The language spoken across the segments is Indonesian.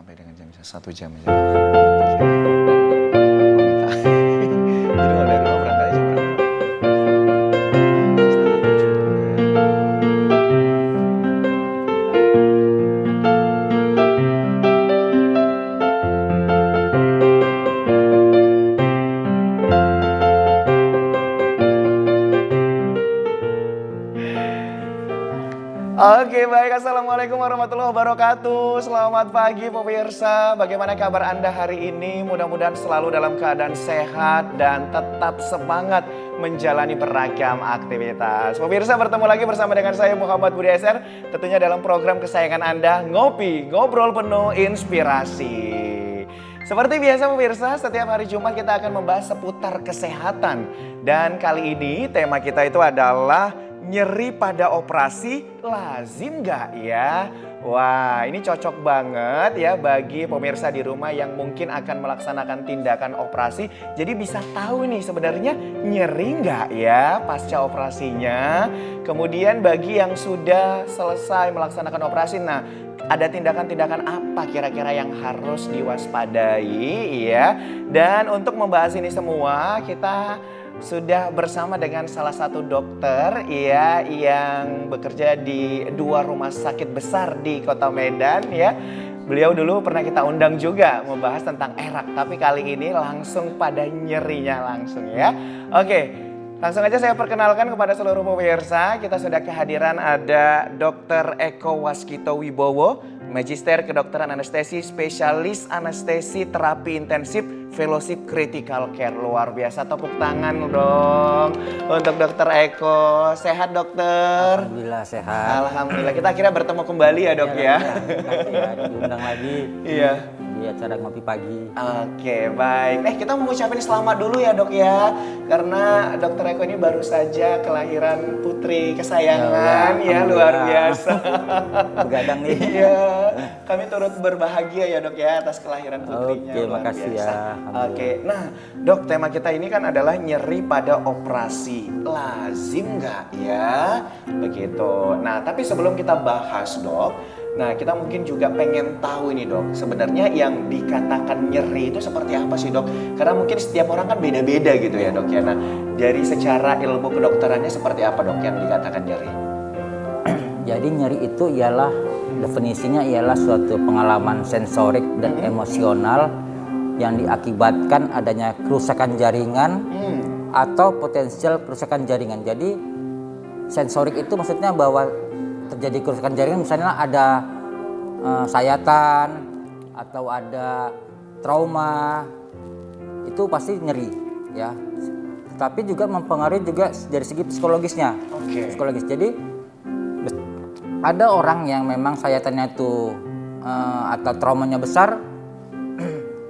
sampai dengan jam 1 jam aja. Jadi kalau dari rumah berangkatnya jam berapa? Setengah 7 ya. Oke baik, Assalamualaikum warahmatullahi wabarakatuh. Selamat pagi pemirsa, bagaimana kabar Anda hari ini? Mudah-mudahan selalu dalam keadaan sehat dan tetap semangat menjalani beragam aktivitas. Pemirsa, bertemu lagi bersama dengan saya Muhammad Budi SR, tentunya dalam program kesayangan Anda, Ngopi, Ngobrol Penuh Inspirasi. Seperti biasa pemirsa, setiap hari Jumat kita akan membahas seputar kesehatan. Dan kali ini tema kita itu adalah nyeri pada operasi lazim nggak ya? Wah, ini cocok banget ya bagi pemirsa di rumah yang mungkin akan melaksanakan tindakan operasi. Jadi bisa tahu nih sebenarnya nyeri nggak ya pasca operasinya. Kemudian bagi yang sudah selesai melaksanakan operasi, nah ada tindakan-tindakan apa kira-kira yang harus diwaspadai ya. Dan untuk membahas ini semua kita sudah bersama dengan salah satu dokter ya yang bekerja di dua rumah sakit besar di Kota Medan ya. Beliau dulu pernah kita undang juga membahas tentang erak, tapi kali ini langsung pada nyerinya langsung ya. Oke, langsung aja saya perkenalkan kepada seluruh pemirsa. Kita sudah kehadiran ada Dr. Eko Waskito Wibowo, Magister Kedokteran Anestesi, Spesialis Anestesi Terapi Intensif, Fellowship Critical Care. Luar biasa, tepuk tangan dong untuk Dokter Eko. Sehat dokter? Alhamdulillah sehat. Alhamdulillah, kita akhirnya bertemu kembali ya dok ya. Ya, diundang lagi Iya. di acara ngopi pagi. Oke baik, kita mau ucapin selamat dulu ya dok ya. Karena dokter Eko ini baru saja kelahiran putri kesayangan ya, luar biasa. Begadang nih. Iya, kami turut berbahagia ya dok ya atas kelahiran putrinya. Oke, luar makasih biasa. ya. Oke, nah dok, tema kita ini kan adalah nyeri pada operasi. Lazim nggak ya? Begitu. Nah, tapi sebelum kita bahas dok, nah kita mungkin juga pengen tahu ini dok, sebenarnya yang dikatakan nyeri itu seperti apa sih dok? Karena mungkin setiap orang kan beda-beda gitu ya dok ya. Nah, dari secara ilmu kedokterannya seperti apa dok yang dikatakan nyeri? Jadi nyeri itu ialah definisinya ialah suatu pengalaman sensorik dan emosional yang diakibatkan adanya kerusakan jaringan atau potensial kerusakan jaringan. Jadi sensorik itu maksudnya bahwa terjadi kerusakan jaringan, misalnya ada sayatan atau ada trauma, itu pasti nyeri ya. Tapi juga mempengaruhi juga dari segi psikologisnya. Psikologis. Jadi ada orang yang memang sayatannya itu atau traumanya besar,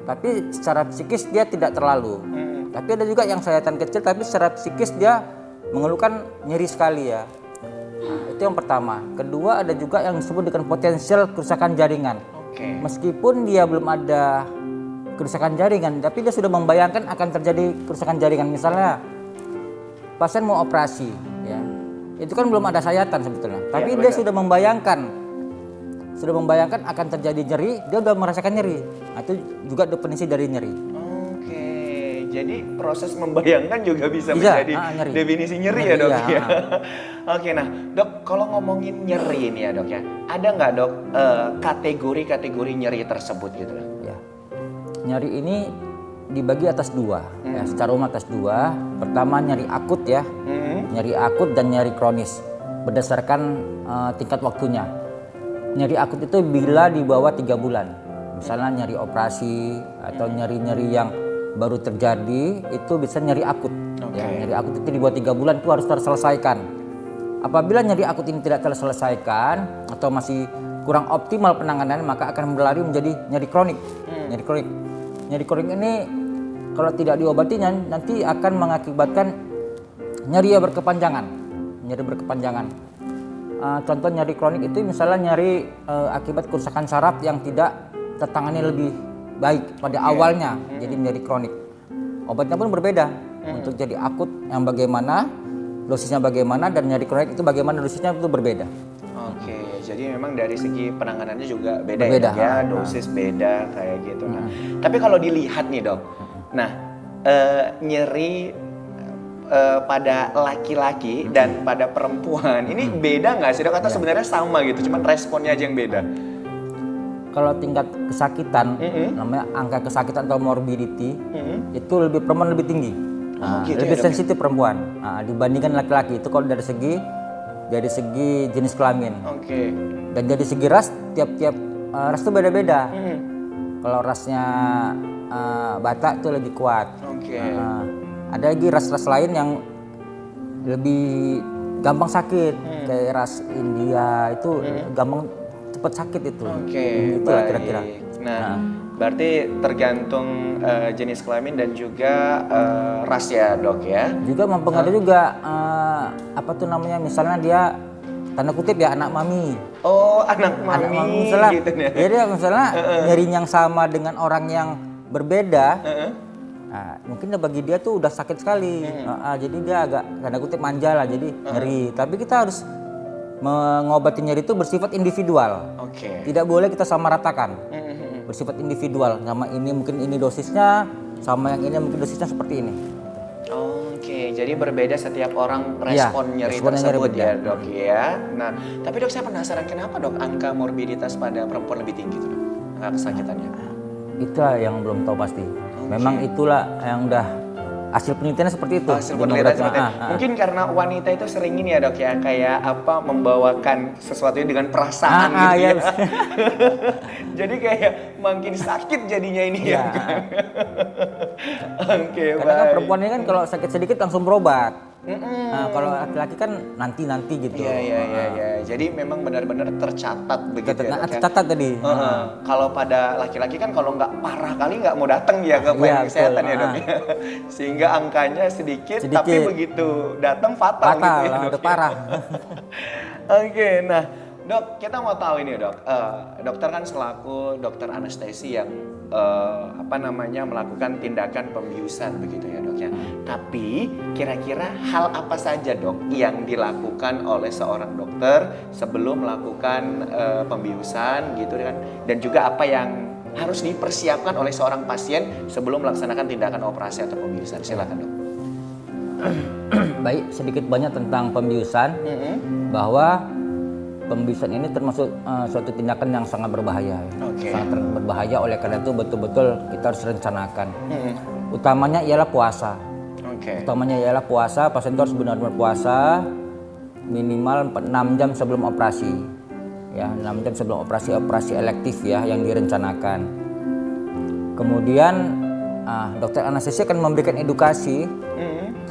tapi secara psikis dia tidak terlalu. Tapi ada juga yang sayatan kecil, tapi secara psikis dia mengeluhkan nyeri sekali ya. Nah, itu yang pertama. Kedua, ada juga yang disebut dengan potensial kerusakan jaringan. Meskipun dia belum ada kerusakan jaringan, tapi dia sudah membayangkan akan terjadi kerusakan jaringan. Misalnya pasien mau operasi ya, itu kan belum ada sayatan sebetulnya, tapi dia sudah membayangkan akan terjadi nyeri, dia sudah merasakan nyeri. Nah, itu juga definisi dari nyeri. Jadi proses membayangkan juga bisa menjadi nyeri. Definisi nyeri ya dok ya. Oke, nah dok, kalau ngomongin nyeri ini ya dok ya, ada nggak dok kategori-kategori nyeri tersebut gitu? Ya, nyeri ini dibagi atas dua, ya, secara umum atas dua. Pertama nyeri akut ya, nyeri akut dan nyeri kronis berdasarkan tingkat waktunya. Nyeri akut itu bila di bawah 3 bulan, misalnya nyeri operasi atau nyeri-nyeri yang baru terjadi, itu bisa nyeri akut. Ya, nyeri akut itu di bawah 3 bulan itu harus terselesaikan. Apabila nyeri akut ini tidak terselesaikan atau masih kurang optimal penanganannya, maka akan berlari menjadi nyeri kronik. Nyeri kronik ini kalau tidak diobati nanti akan mengakibatkan nyeri yang berkepanjangan. Contoh nyeri kronik itu misalnya nyeri akibat kerusakan saraf yang tidak tertangani lebih baik pada awalnya, jadi menjadi kronik. Obatnya pun berbeda. Untuk jadi akut yang bagaimana, dosisnya bagaimana, dan nyeri kronik itu bagaimana dosisnya itu berbeda. jadi memang dari segi penanganannya juga beda, Berbeda, ya, Dok, ya, ha. dosis beda kayak gitu. Nah, tapi kalau dilihat nih Dok, nah nyeri pada laki-laki dan pada perempuan ini beda nggak sih Dok? Atau sebenarnya sama gitu, cuman responnya aja yang beda? Kalau tingkat kesakitan, namanya angka kesakitan atau morbidity, itu lebih perempuan lebih tinggi. Gitu Lebih ya, Dok, ya? sensitif perempuan dibandingkan laki-laki. Itu kalau dari segi jenis kelamin. Oke. Dan dari segi ras, tiap-tiap ras itu beda-beda. Kalau rasnya Batak itu lebih kuat. Oke. Ada lagi ras-ras lain yang lebih gampang sakit, kayak ras India itu gampang cepat sakit itu. Oke, Itulah baik. kira-kira. Nah, berarti tergantung jenis kelamin dan juga ras ya Dok ya? Juga mempengaruhi juga apa tuh namanya, misalnya dia tanda kutip ya anak mami. Oh, anak mami misalnya, gitu ya? ya dia misalnya nyeri yang sama dengan orang yang berbeda. Mungkin bagi dia tuh udah sakit sekali. Jadi dia agak tanda kutip manja lah, jadi nyeri. Tapi kita harus mengobati nyeri itu bersifat individual. Oke. Tidak boleh kita samaratakan. Bersifat individual. Sama ini mungkin ini dosisnya, sama yang ini mungkin dosisnya seperti ini. Oke, jadi berbeda setiap orang Iya, respon nyeri respon nyeri tersebut beda. ya Dok ya. Nah, tapi Dok saya penasaran kenapa Dok angka morbiditas pada perempuan lebih tinggi tuh Dok? Angka kesakitannya. Itulah yang belum tahu pasti. Memang itulah yang udah hasil penelitiannya seperti itu. Hasil penelitian seperti itu. Mungkin karena wanita itu sering ini ya Dok ya, kayak apa membawakan sesuatu dengan perasaan gitu ya. yes. Jadi kayak makin sakit jadinya ini ya. Oke, Karena kan baik. perempuan ini kan kalau sakit sedikit langsung berobat. Kalau laki-laki kan nanti gitu. Iya. Jadi memang benar-benar tercatat begitu ya Dok ya. Catat tadi. Kalau pada laki-laki kan kalau nggak parah kali nggak mau datang ya ke Iya, pelayanan kesehatan betul. ya Dok ya. Sehingga angkanya sedikit, Sedikit. tapi begitu datang fatal gitu ya Dok. udah parah. Oke, nah Dok, kita mau tahu ini Dok, dokter kan selaku dokter anestesi yang melakukan tindakan pembiusan begitu ya Dok ya. Tapi kira-kira hal apa saja Dok yang dilakukan oleh seorang dokter sebelum melakukan pembiusan gitu kan? Dan juga apa yang harus dipersiapkan oleh seorang pasien sebelum melaksanakan tindakan operasi atau pembiusan? Silakan Dok. Baik, sedikit banyak tentang pembiusan, bahwa pembiusan ini termasuk suatu tindakan yang sangat berbahaya. Oke. Sangat berbahaya, oleh karena itu betul-betul kita harus rencanakan. Utamanya ialah puasa. Oke. Utamanya ialah puasa, pasien itu harus benar-benar puasa minimal 6 jam sebelum operasi. Ya, 6 jam sebelum operasi elektif ya yang direncanakan. Kemudian dokter anestesi akan memberikan edukasi,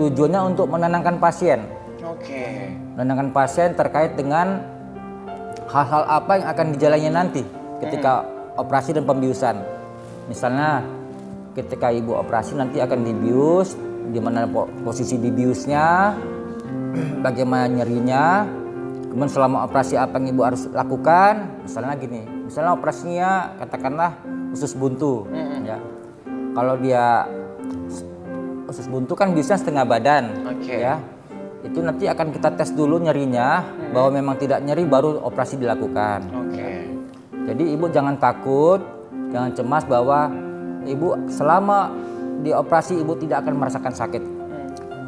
tujuannya untuk menenangkan pasien. Oke. Menenangkan pasien terkait dengan hal-hal apa yang akan dijalani nanti ketika operasi dan pembiusan. Misalnya ketika ibu operasi nanti akan dibius, di mana posisi dibiusnya, bagaimana nyerinya, kemudian selama operasi apa yang ibu harus lakukan. Misalnya gini, misalnya operasinya katakanlah usus buntu, ya. Kalau dia usus buntu kan biasanya setengah badan, Oke. ya. Itu nanti akan kita tes dulu nyerinya, bahwa memang tidak nyeri baru operasi dilakukan. Oke. Jadi ibu jangan takut, jangan cemas bahwa ibu selama di operasi ibu tidak akan merasakan sakit.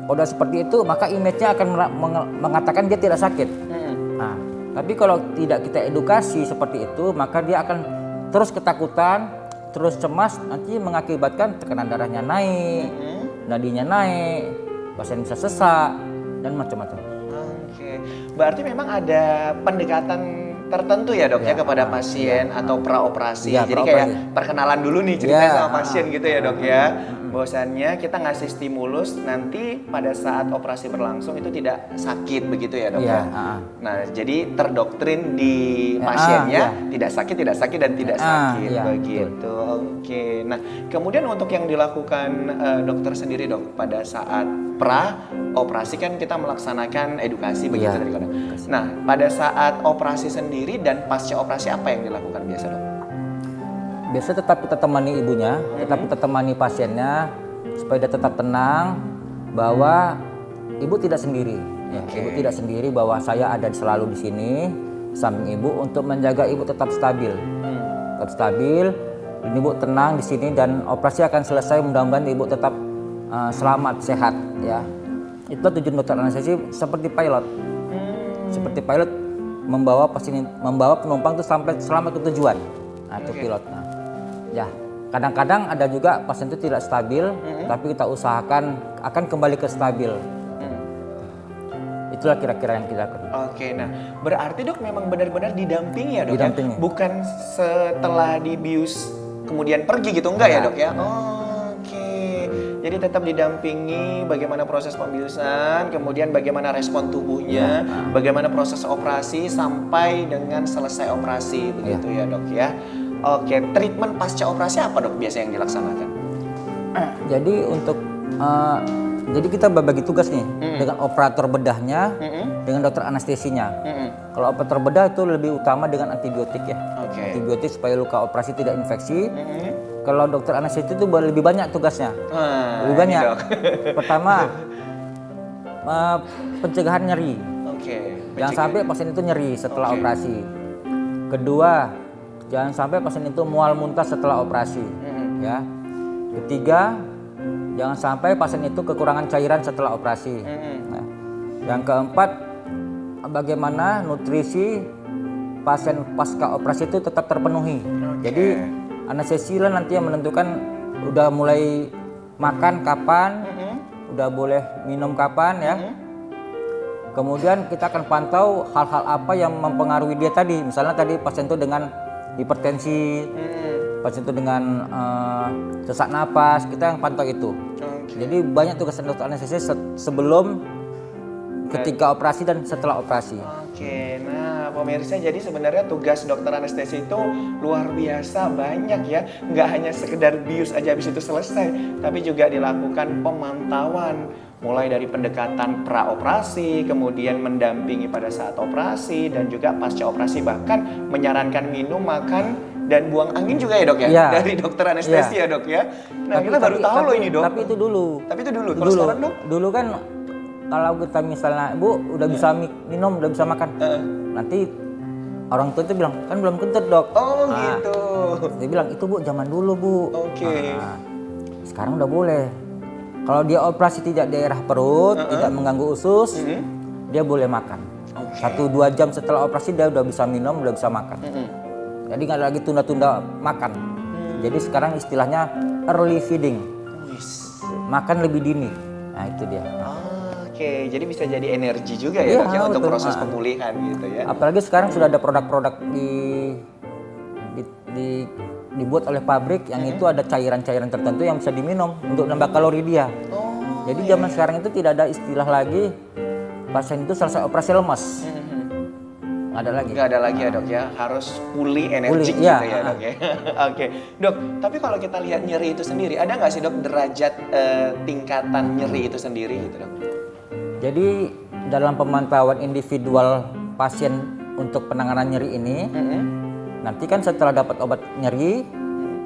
Kalau udah seperti itu maka image-nya akan mengatakan dia tidak sakit. Nah, tapi kalau tidak kita edukasi seperti itu maka dia akan terus ketakutan, terus cemas, nanti mengakibatkan tekanan darahnya naik, nadinya naik, pasien bisa sesak dan macam-macam. Oke, berarti memang ada pendekatan tertentu ya Dok ya kepada pasien atau praoperasi. Iya, Jadi praoperasi. kayak perkenalan dulu nih ceritanya Iya, sama pasien gitu ya Dok ya. Bahwasannya kita ngasih stimulus nanti pada saat operasi berlangsung itu tidak sakit begitu ya Dok Iya, ya. Nah, jadi terdoktrin di pasiennya tidak sakit dan tidak sakit iya, begitu. Oke. Nah, kemudian untuk yang dilakukan dokter sendiri Dok pada saat pra operasi kan kita melaksanakan edukasi begitu Iya, tadi Dok. Nah, pada saat operasi sendiri dan pasca operasi apa yang dilakukan biasa Dok? Biasa tetap kita temani ibunya, tetap kita temani pasiennya supaya dia tetap tenang bahwa ibu tidak sendiri. Ya, Oke. Ibu tidak sendiri, bahwa saya ada selalu di sini. samping ibu untuk menjaga ibu tetap stabil. Tetap stabil, dan ibu tenang di sini dan operasi akan selesai, mudah-mudahan ibu tetap selamat, sehat ya. Itu tujuan dokter anestesi seperti pilot. Seperti pilot membawa penumpang itu sampai selamat ke tujuan. Nah, itu pilot. Nah, ya, kadang-kadang ada juga pasien itu tidak stabil, tapi kita usahakan akan kembali ke stabil. Itulah kira-kira yang kita lakukan. Oke, nah berarti dok memang benar-benar didampingi ya dok Didampingi. ya? Bukan setelah dibius kemudian pergi gitu, enggak ya dok ya? Oke, jadi tetap didampingi bagaimana proses pembiusan, kemudian bagaimana respon tubuhnya, bagaimana proses operasi sampai dengan selesai operasi, begitu ya dok ya? Oke, treatment pasca operasi apa dok biasa yang dilaksanakan? Jadi untuk jadi kita berbagi tugas nih dengan operator bedahnya, dengan dokter anestesinya. Kalau operator bedah itu lebih utama dengan antibiotik ya. Antibiotik supaya luka operasi tidak infeksi. Kalau dokter anestesi itu lebih banyak tugasnya. Lebih banyak. Pertama, pencegahan nyeri. Jangan sampai pasien itu nyeri setelah operasi. Kedua, jangan sampai pasien itu mual muntah setelah operasi. Ya. Ketiga, jangan sampai pasien itu kekurangan cairan setelah operasi. Nah, yang keempat, bagaimana nutrisi pasien pasca operasi itu tetap terpenuhi. Jadi anestesi lah nanti yang menentukan udah mulai makan kapan, udah boleh minum kapan ya. Kemudian kita akan pantau hal-hal apa yang mempengaruhi dia tadi. Misalnya tadi pasien itu dengan hipertensi, pasien itu dengan sesak napas, kita yang pantau itu. Jadi banyak tugas dokter anestesi sebelum, ketika operasi dan setelah operasi. Oke, nah pemirsa, jadi sebenarnya tugas dokter anestesi itu luar biasa banyak ya. Nggak hanya sekedar bius aja habis itu selesai, tapi juga dilakukan pemantauan. Mulai dari pendekatan pra-operasi, kemudian mendampingi pada saat operasi, dan juga pasca operasi, bahkan menyarankan minum, makan, dan buang angin juga ya dok ya? Ya. Dari dokter anestesi ya dok ya? Nah kita baru tahu loh ini dok. Tapi itu dulu. Kalau sekarang dok? Dulu kan kalau kita misalnya, Bu udah bisa minum, udah bisa makan. Nanti orang tua itu bilang, kan belum kentut dok. Oh gitu. Dia bilang, itu Bu zaman dulu Bu. Sekarang udah boleh. Kalau dia operasi tidak daerah perut, tidak mengganggu usus, dia boleh makan. 1-2 jam setelah operasi dia udah bisa minum, udah bisa makan. Jadi nggak lagi tunda-tunda makan. Jadi sekarang istilahnya early feeding. Makan lebih dini. Nah itu dia. Oke, jadi bisa jadi energi juga ya, dok ya untuk proses pemulihan gitu ya. Apalagi sekarang sudah ada produk-produk dibuat oleh pabrik yang itu ada cairan-cairan tertentu yang bisa diminum untuk nambah kalori dia. Jadi zaman sekarang itu tidak ada istilah lagi pasien itu selesai operasi lemas. Nggak ada lagi ya dok ya, harus pulih energi gitu ya dok ya. Oke dok, tapi kalau kita lihat nyeri itu sendiri, ada nggak sih dok derajat tingkatan nyeri itu sendiri gitu dok? Jadi dalam pemantauan individual pasien untuk penanganan nyeri ini, nanti kan setelah dapat obat nyeri,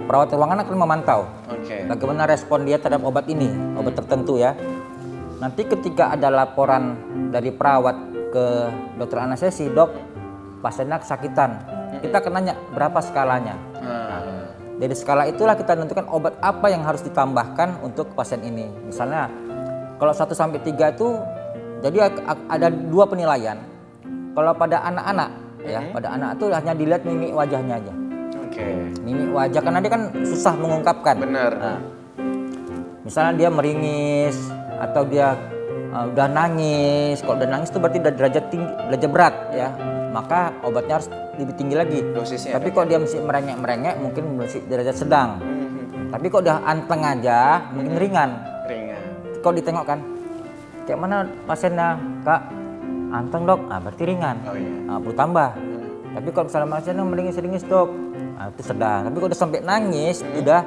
perawat ruangan akan memantau bagaimana respon dia terhadap obat ini, obat tertentu ya. Nanti ketika ada laporan dari perawat ke dokter anestesi, dok pasiennya kesakitan, kita akan nanya berapa skalanya. Dari skala itulah kita menentukan obat apa yang harus ditambahkan untuk pasien ini. Misalnya kalau 1 sampai 3 itu jadi ada 2 penilaian. Kalau pada anak-anak ya, pada anak itu hanya dilihat mimik wajahnya aja. Mimik wajah karena dia kan susah mengungkapkan. Benar. Nah, misalnya dia meringis atau dia udah nangis. Kalau udah nangis itu berarti udah derajat tinggi, derajat berat ya. Maka obatnya harus lebih tinggi lagi. Dosisnya. Tapi kalau dia masih merengek-merengek mungkin masih derajat sedang. Tapi kalau udah anteng aja mungkin ringan. Kalau ditengok kan, kayak mana pasiennya, Kak? Anteng dok, berarti ringan. Perlu tambah. Tapi kalau misalnya pasiennya meringis-ringis dok, itu sedang. Tapi kalau udah sampai nangis, udah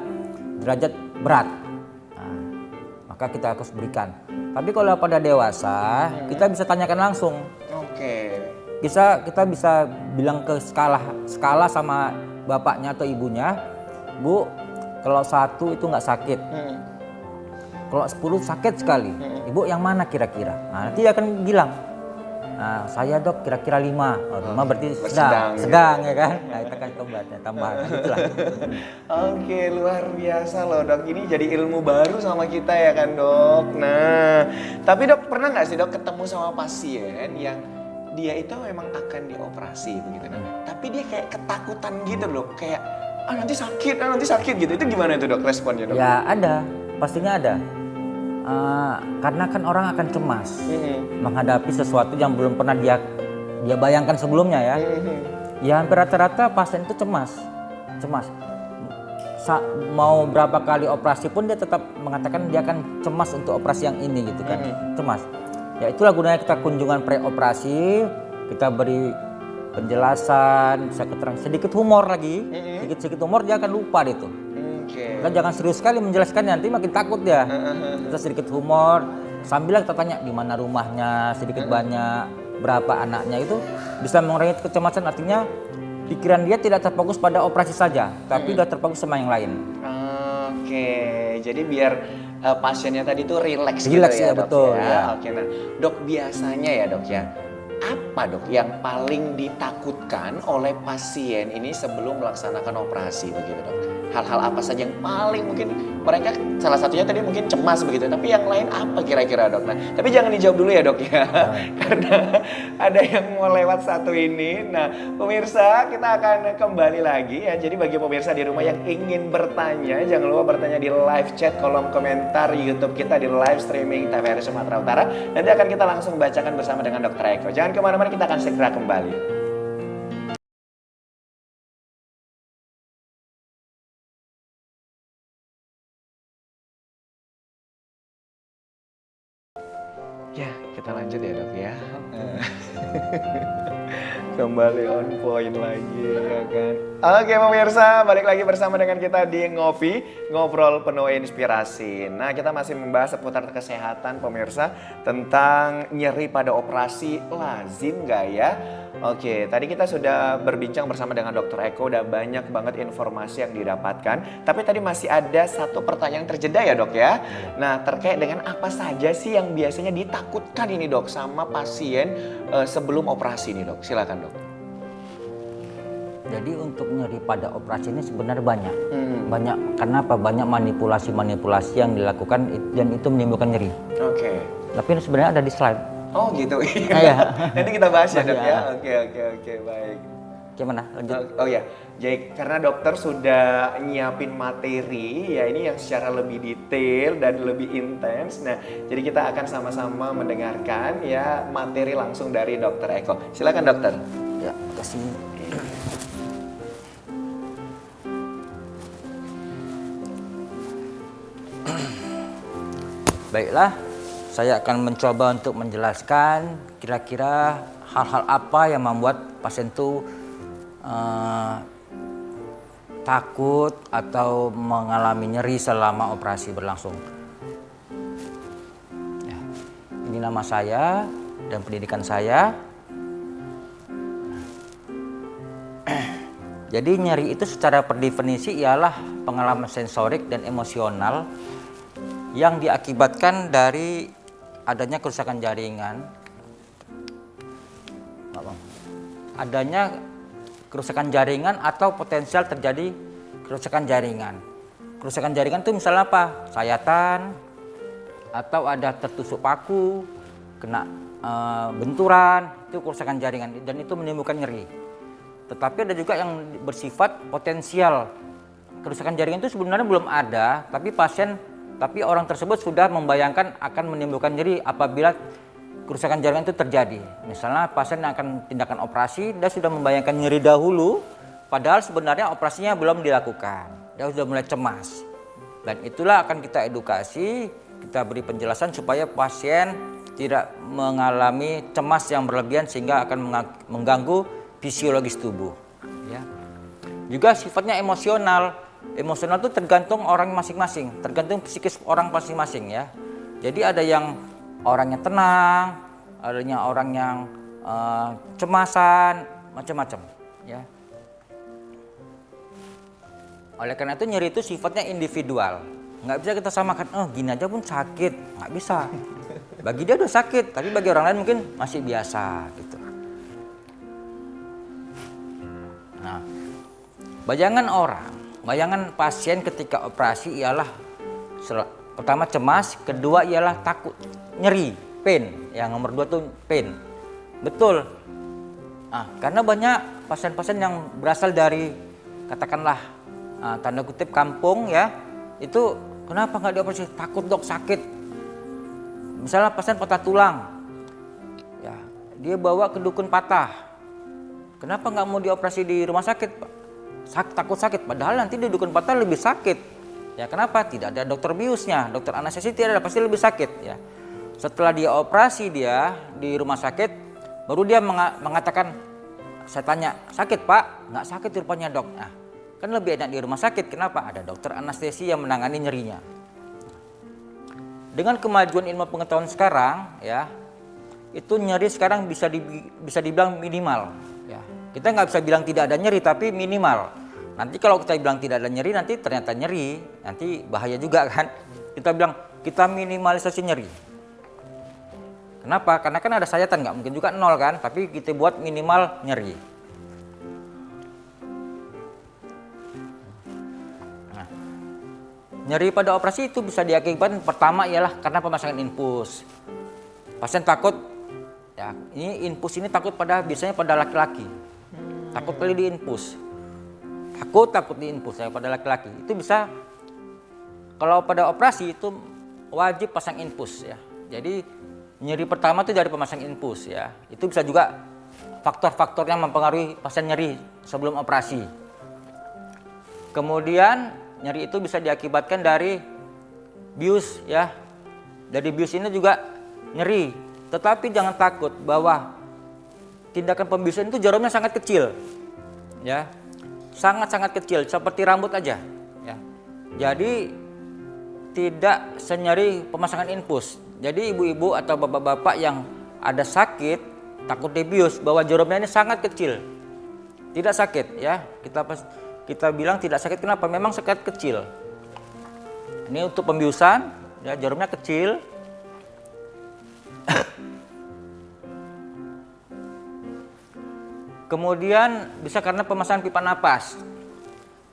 derajat berat. Maka kita harus berikan. Tapi kalau pada dewasa, kita bisa tanyakan langsung. Kita bisa bilang ke skala sama bapaknya atau ibunya, Bu, kalau 1 itu nggak sakit. Kalau 10 sakit sekali, Ibu yang mana kira-kira? Nah, nanti dia akan bilang. Saya dok kira-kira 5. 5 berarti sedang, sedang ya kan. Nah kita kasih obatnya tambahan gitulah. Oke, luar biasa loh dok. Ini jadi ilmu baru sama kita ya kan dok. Nah, tapi dok pernah nggak sih dok ketemu sama pasien yang dia itu memang akan dioperasi begitu, tapi dia kayak ketakutan gitu dok, kayak nanti sakit gitu. Itu gimana itu dok responnya dok? Ya ada, pastinya ada. Karena kan orang akan cemas menghadapi sesuatu yang belum pernah dia bayangkan sebelumnya ya. Ya hampir rata-rata pasien itu cemas. Mau berapa kali operasi pun dia tetap mengatakan dia akan cemas untuk operasi yang ini gitu kan. Cemas. Ya itulah gunanya kita kunjungan pre-operasi, kita beri penjelasan, bisa keterangan, sedikit humor lagi, sedikit humor dia akan lupa itu. Kita jangan serius sekali menjelaskan, nanti makin takut dia. Kita sedikit humor, sambil kita tanya di mana rumahnya, sedikit banyak, berapa anaknya, itu bisa mengurangi kecemasan. Artinya pikiran dia tidak terfokus pada operasi saja, tapi udah terfokus sama yang lain. Oke, jadi biar pasiennya tadi tuh relax gitu ya dok betul, ya. ya. Oke, nah dok biasanya ya dok ya, apa dok yang paling ditakutkan oleh pasien ini sebelum melaksanakan operasi begitu dok? Hal-hal apa saja yang paling mungkin mereka, salah satunya tadi mungkin cemas begitu, tapi yang lain apa kira-kira dok? Nah, tapi jangan dijawab dulu ya dok ya, karena ada yang mau lewat satu ini. Nah pemirsa, kita akan kembali lagi ya. Jadi bagi pemirsa di rumah yang ingin bertanya, jangan lupa bertanya di live chat kolom komentar YouTube kita di live streaming TVRI Sumatera Utara. Nanti akan kita langsung bacakan bersama dengan Dr. Eko. Jangan kemana-mana, kita akan segera kembali. Ya, kita lanjut ya dok ya. Kembali on point lagi ya kan. Oke pemirsa, balik lagi bersama dengan kita di Ngopi, ngobrol penuh inspirasi. Nah, kita masih membahas seputar kesehatan pemirsa, tentang nyeri pada operasi lazim nggak ya? Oke, tadi kita sudah berbincang bersama dengan Dr. Eko, udah banyak banget informasi yang didapatkan. Tapi tadi masih ada satu pertanyaan terjeda ya dok ya. Nah, terkait dengan apa saja sih yang biasanya ditakutkan ini dok sama pasien sebelum operasi ini dok? Silakan dok. Jadi untuk nyeri pada operasi ini sebenarnya banyak. Banyak, karena apa? Banyak manipulasi yang dilakukan dan itu menimbulkan nyeri. Oke. Tapi ini sebenarnya ada di slide. Oh gitu. Iya. Nanti kita bahas ya Masih dok ya. Oke, baik. Gimana? Lanjut. Oh ya, jadi karena dokter sudah nyiapin materi ya ini yang secara lebih detail dan lebih intens. Nah, jadi kita akan sama-sama mendengarkan ya materi langsung dari Dr. Eko. Silakan dokter. Ya, kasih. Baiklah, saya akan mencoba untuk menjelaskan kira-kira hal-hal apa yang membuat pasien itu takut atau mengalami nyeri selama operasi berlangsung. Ya, ini nama saya dan pendidikan saya. Jadi nyeri itu secara perdefinisi ialah pengalaman sensorik dan emosional yang diakibatkan dari adanya kerusakan jaringan, adanya kerusakan jaringan atau potensial terjadi kerusakan jaringan. Kerusakan jaringan itu misalnya apa? Sayatan, atau ada tertusuk paku, kena benturan, itu kerusakan jaringan dan itu menimbulkan nyeri. Tetapi ada juga yang bersifat potensial. Kerusakan jaringan itu sebenarnya belum ada, tapi orang tersebut sudah membayangkan akan menimbulkan nyeri apabila kerusakan jaringan itu terjadi. Misalnya pasien yang akan tindakan operasi, dia sudah membayangkan nyeri dahulu, padahal sebenarnya operasinya belum dilakukan. Dia sudah mulai cemas. Dan itulah akan kita edukasi, kita beri penjelasan supaya pasien tidak mengalami cemas yang berlebihan sehingga akan mengganggu fisiologis tubuh. Ya. Juga sifatnya emosional. Emosional itu tergantung orang masing-masing, tergantung psikis orang masing-masing ya. Jadi ada yang orangnya tenang, adanya orang yang cemasan, macam-macam ya. Oleh karena itu nyeri itu sifatnya individual, nggak bisa kita samakan. Oh gini aja pun sakit, nggak bisa. Bagi dia udah sakit, tapi bagi orang lain mungkin masih biasa gitu. Nah, bayangan pasien ketika operasi ialah pertama cemas, kedua ialah takut, nyeri, pain. Yang nomor 2 tuh pain. Betul. Nah, karena banyak pasien-pasien yang berasal dari katakanlah tanda kutip kampung ya, itu kenapa nggak dioperasi? Takut dok, sakit. Misalnya pasien patah tulang, ya dia bawa ke dukun patah. Kenapa nggak mau dioperasi di rumah sakit, Pak? Takut sakit, padahal nanti di dukun patah lebih sakit. Ya kenapa? Tidak ada dokter biusnya, dokter anestesi tidak ada, pasti lebih sakit. Ya. Setelah dia operasi dia di rumah sakit, baru dia mengatakan, saya tanya, sakit Pak? Nggak sakit rupanya dok. Nah, kan lebih enak di rumah sakit, kenapa? Ada dokter anestesi yang menangani nyerinya. Dengan kemajuan ilmu pengetahuan sekarang, ya itu nyeri sekarang bisa dibilang minimal. Ya. Kita nggak bisa bilang tidak ada nyeri, tapi minimal. Nanti kalau kita bilang tidak ada nyeri, nanti ternyata nyeri, nanti bahaya juga kan. Kita bilang kita minimalisasi nyeri. Kenapa? Karena kan ada sayatan, nggak mungkin juga 0 kan, tapi kita buat minimal nyeri. Nah, nyeri pada operasi itu bisa diakibatkan pertama ialah karena pemasangan infus. Pasien takut, ya ini infus ini biasanya pada laki-laki. Takut kali diinfus. Takut diinfus ya pada laki-laki. Itu bisa, kalau pada operasi itu wajib pasang infus ya. Jadi nyeri pertama itu dari pemasang infus ya. Itu bisa juga faktor-faktor yang mempengaruhi pasien nyeri sebelum operasi. Kemudian nyeri itu bisa diakibatkan dari bius ya. Dari bius ini juga nyeri. Tetapi jangan takut bahwa tindakan pembiusan itu jarumnya sangat kecil. Ya. Sangat-sangat kecil, seperti rambut aja ya. Jadi tidak senyeri pemasangan infus. Jadi ibu-ibu atau bapak-bapak yang ada sakit takut dibius, bahwa jarumnya ini sangat kecil, tidak sakit ya. Kita bilang tidak sakit, kenapa? Memang sangat kecil. Ini untuk pembiusan ya, jarumnya kecil. Kemudian bisa karena pemasangan pipa napas.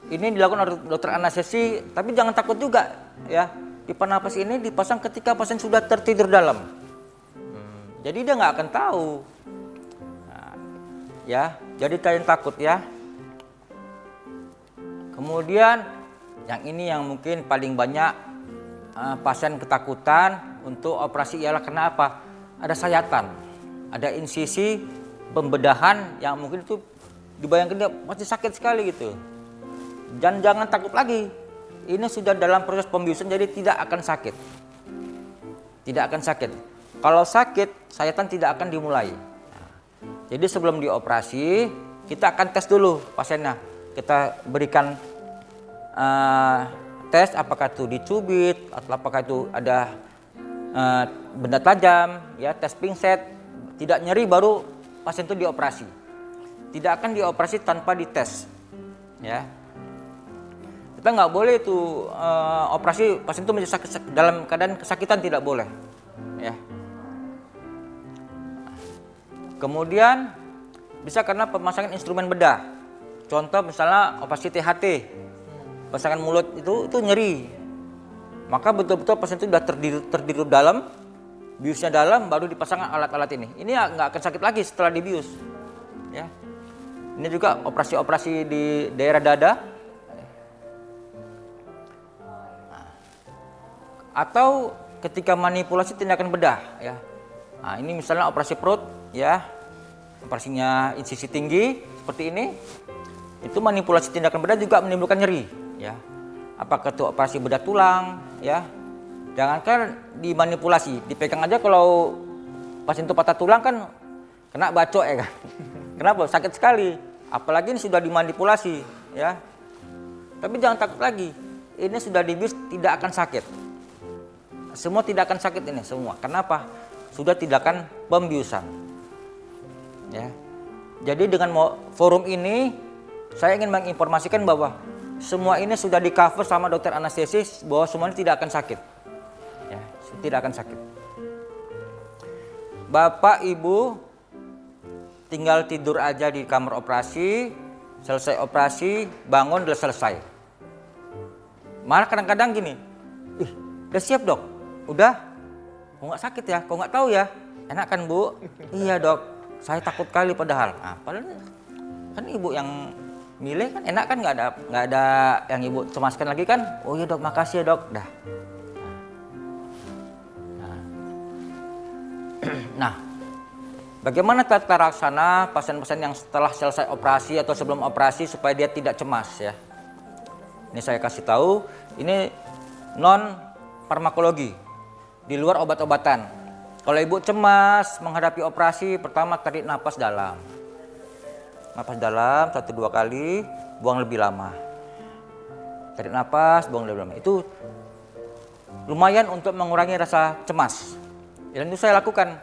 Ini dilakukan oleh dokter anestesi, tapi jangan takut juga ya. Pipa napas ini dipasang ketika pasien sudah tertidur dalam. Jadi dia nggak akan tahu. Nah, ya, jadi jangan takut ya. Kemudian yang ini yang mungkin paling banyak pasien ketakutan untuk operasi ialah kenapa? Ada sayatan, ada insisi pembedahan yang mungkin itu dibayangkan dia pasti sakit sekali gitu. Dan jangan takut lagi. Ini sudah dalam proses pembiusan, jadi tidak akan sakit. Tidak akan sakit. Kalau sakit, sayatan tidak akan dimulai. Nah, jadi sebelum dioperasi, kita akan tes dulu pasiennya. Kita berikan tes apakah itu dicubit atau apakah itu ada benda tajam, ya tes pinset. Tidak nyeri baru pasien itu dioperasi. Tidak akan dioperasi tanpa dites. Ya. Kita nggak boleh itu operasi pasien itu menjadi sakit dalam keadaan kesakitan, tidak boleh. Ya. Kemudian bisa karena pemasangan instrumen bedah. Contoh misalnya operasi THT, pemasangan mulut itu nyeri. Maka betul-betul pasien itu sudah tertidur dalam, biusnya dalam, baru dipasang alat-alat ini. Ini nggak akan sakit lagi setelah dibius. Ya. Ini juga operasi-operasi di daerah dada. Atau ketika manipulasi tindakan bedah. Ya. Nah, ini misalnya operasi perut, ya, operasinya insisi tinggi seperti ini. Itu manipulasi tindakan bedah juga menimbulkan nyeri. Ya. Apakah itu operasi bedah tulang, ya. Jangankan dimanipulasi, dipegang aja kalau pasien itu patah tulang kan kena bacok ya kan. Kenapa? Sakit sekali. Apalagi ini sudah dimanipulasi, ya. Tapi jangan takut lagi. Ini sudah dibius, tidak akan sakit. Semua tidak akan sakit ini semua. Kenapa? Sudah tindakan pembiusan. Ya. Jadi dengan forum ini saya ingin menginformasikan bahwa semua ini sudah di-cover sama dokter anestesis, bahwa semuanya tidak akan sakit. Ya, tidak akan sakit. Bapak Ibu tinggal tidur aja di kamar operasi, selesai operasi, bangun udah selesai. Malah kadang-kadang gini, ih udah siap dok, udah, kok nggak sakit ya, kok nggak tahu ya, enak kan bu? Iya dok, saya takut kali padahal. Nah, padahal kan ibu yang milih kan enak kan, nggak ada yang ibu cemaskan lagi kan? Oh iya dok, makasih ya dok, dah. Nah, bagaimana tata laksana pasien-pasien yang setelah selesai operasi atau sebelum operasi supaya dia tidak cemas ya? Ini saya kasih tahu, ini non farmakologi, di luar obat-obatan. Kalau ibu cemas menghadapi operasi, pertama tarik napas dalam. Napas dalam 1-2 kali, buang lebih lama. Tarik napas, buang lebih lama. Itu lumayan untuk mengurangi rasa cemas. Dan itu saya lakukan.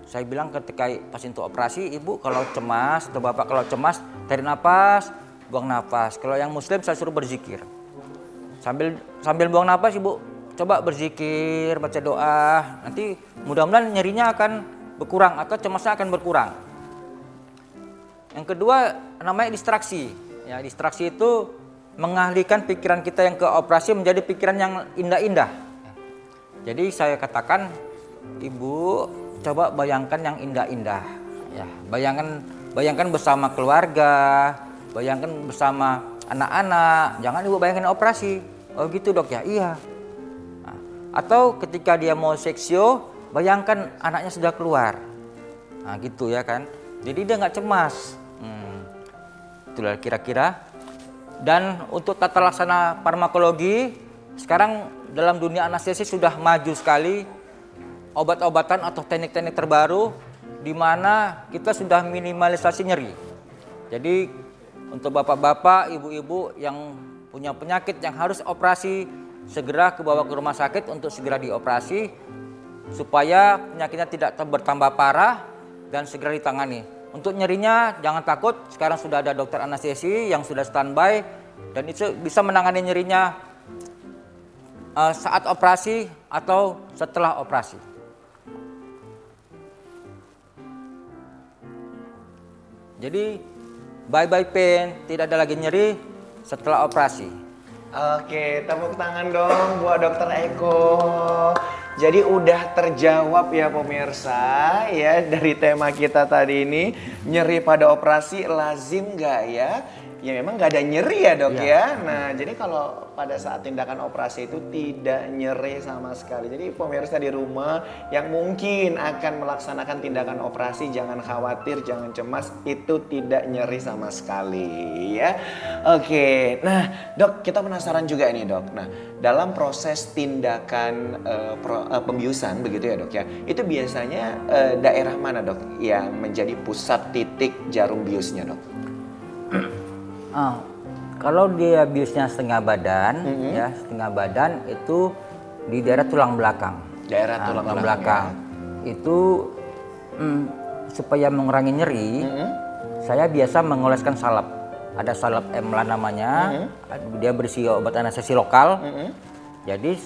Saya bilang ketika pasien itu operasi, ibu kalau cemas atau bapak kalau cemas, tarik napas, buang napas. Kalau yang muslim saya suruh berzikir. Sambil buang napas ibu coba berzikir, baca doa. Nanti mudah-mudahan nyerinya akan berkurang atau cemasnya akan berkurang. Yang kedua namanya distraksi. Ya, distraksi itu mengalihkan pikiran kita yang ke operasi menjadi pikiran yang indah-indah. Jadi saya katakan, ibu coba bayangkan yang indah-indah. Ya, bayangkan bersama keluarga, bayangkan bersama anak-anak. Jangan ibu bayangkan operasi. Oh gitu dok ya, iya. Nah, atau ketika dia mau seksio, bayangkan anaknya sudah keluar. Nah gitu ya kan. Jadi dia nggak cemas. Itulah kira-kira. Dan untuk tata laksana farmakologi, sekarang dalam dunia anestesi sudah maju sekali. Obat-obatan atau teknik-teknik terbaru di mana kita sudah minimalisasi nyeri. Jadi untuk bapak-bapak, ibu-ibu yang punya penyakit yang harus operasi, segera bawa ke rumah sakit untuk segera dioperasi supaya penyakitnya tidak bertambah parah dan segera ditangani. Untuk nyerinya jangan takut, sekarang sudah ada dokter anestesi yang sudah standby dan itu bisa menangani nyerinya saat operasi atau setelah operasi. Jadi bye-bye pain, tidak ada lagi nyeri setelah operasi. Oke, tepuk tangan dong buat Dokter Eko. Jadi udah terjawab ya pemirsa ya dari tema kita tadi ini, nyeri pada operasi lazim nggak ya? Ya memang nggak ada nyeri ya dok ya. Nah jadi kalau pada saat tindakan operasi itu tidak nyeri sama sekali. Jadi pemirsa di rumah yang mungkin akan melaksanakan tindakan operasi jangan khawatir, jangan cemas, itu tidak nyeri sama sekali ya. Oke, nah dok kita penasaran juga nih dok. Nah dalam proses tindakan pembiusan begitu ya dok ya, itu biasanya daerah mana dok yang menjadi pusat titik jarum biusnya dok? Kalau dia biusnya setengah badan, ya setengah badan itu di daerah tulang belakang. Daerah tulang belakang. Ya. Itu supaya mengurangi nyeri, saya biasa mengoleskan salep. Ada salep Emla namanya, dia berisi obat anestesi lokal. Jadi